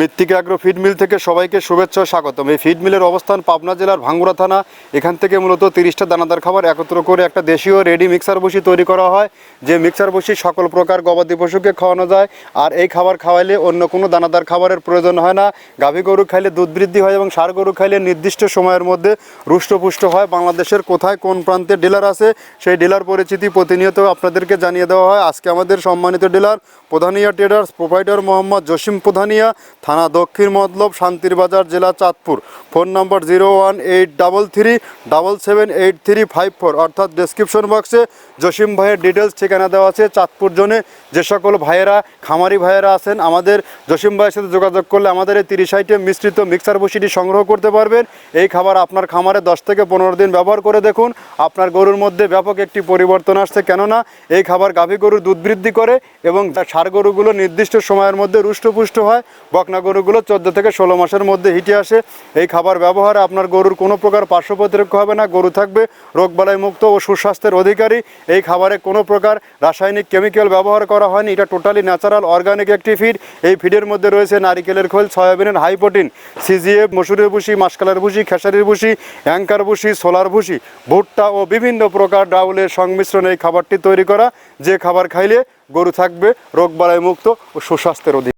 মৃত্তিকা agro feed mill থেকে সবাইকে শুভেচ্ছা ও স্বাগতম। এই ফিড মিলের অবস্থান পাবনা জেলার ভাঙ্গুড়া থানা। এখান থেকে মূলত 30টা দানাদার খাবার একত্র করে একটা দেশীয় রেডি মিক্সার বসি তৈরি করা হয়, যে মিক্সার বসি সকল প্রকার গবাদি পশুকে খাওয়ানো যায়। আর এই খাবার খাওয়াইলে অন্য কোনো দানাদার খাবারের প্রয়োজন হয় না। গাভী গরু খাইলে দুধ বৃদ্ধি হয় এবং ষাঁড় গরু খাইলে নির্দিষ্ট সময়ের মধ্যে রুষ্টপুষ্ট হয়। বাংলাদেশের কোথায় কোন প্রান্তে ডিলার আছে সেই ডিলার পরিচিতি প্রতিনিয়ত আপনাদেরকে জানিয়ে দেওয়া হয়। আজকে আমাদের সম্মানিত dealer Pradhania traders provider Mohammad Jasim Pradhania, থানা দক্ষিণ মতলব, শান্তির বাজার, জেলা চাঁদপুর। ফোন নম্বর 01833778354, অর্থাৎ ডেসক্রিপশন বক্সে জসিম ভাইয়ের ডিটেলস ঠিকানা দেওয়া আছে। চাঁদপুর জোনে যে সকল ভাইয়েরা খামারি ভাইয়েরা আছেন, আমাদের জসিম ভাইয়ের সাথে যোগাযোগ করলে আমাদের এই 30 আইটেম মিশ্রিত মিক্সার বসিটি সংগ্রহ করতে পারবেন। এই খাবার আপনার খামারে 10 থেকে 15 দিন ব্যবহার করে দেখুন, আপনার গরুর মধ্যে ব্যাপক একটি পরিবর্তন আসছে। কেননা এই খাবার গাভী গরুর দুধ বৃদ্ধি করে এবং ষাঁড় গরুগুলো নির্দিষ্ট সময়ের মধ্যে রুষ্টপুষ্ট হয়। বকনা গরুগুলো 14 থেকে 16 মাসের মধ্যে হিটে আসে। এই খাবার ব্যবহারে আপনার গরুর কোনো প্রকার পার্শ্ব প্রতিরক্ষা হবে না, গরু থাকবে রোগবালাই মুক্ত ও সুস্বাস্থ্যের অধিকারী। এই খাবারে কোনো প্রকার রাসায়নিক কেমিক্যাল ব্যবহার করা হয়নি, এটা টোটালি ন্যাচারাল অর্গানিক একটি ফিড। এই ফিডের মধ্যে রয়েছে নারিকেলের খোল, সয়াবিনের হাই প্রোটিন, সিজিএফ, মসুরের ভুসি, মাসকালের ভুসি, খেসারির ভুসি, অ্যাঙ্কার ভুসি, সোলার ভুসি, ভুট্টা ও বিভিন্ন প্রকার ডাউলের সংমিশ্রণে এই খাবারটি তৈরি করা, যে খাবার খাইলে গরু থাকবে রোগবালাই মুক্ত ও সুস্বাস্থ্যের অধিকারী।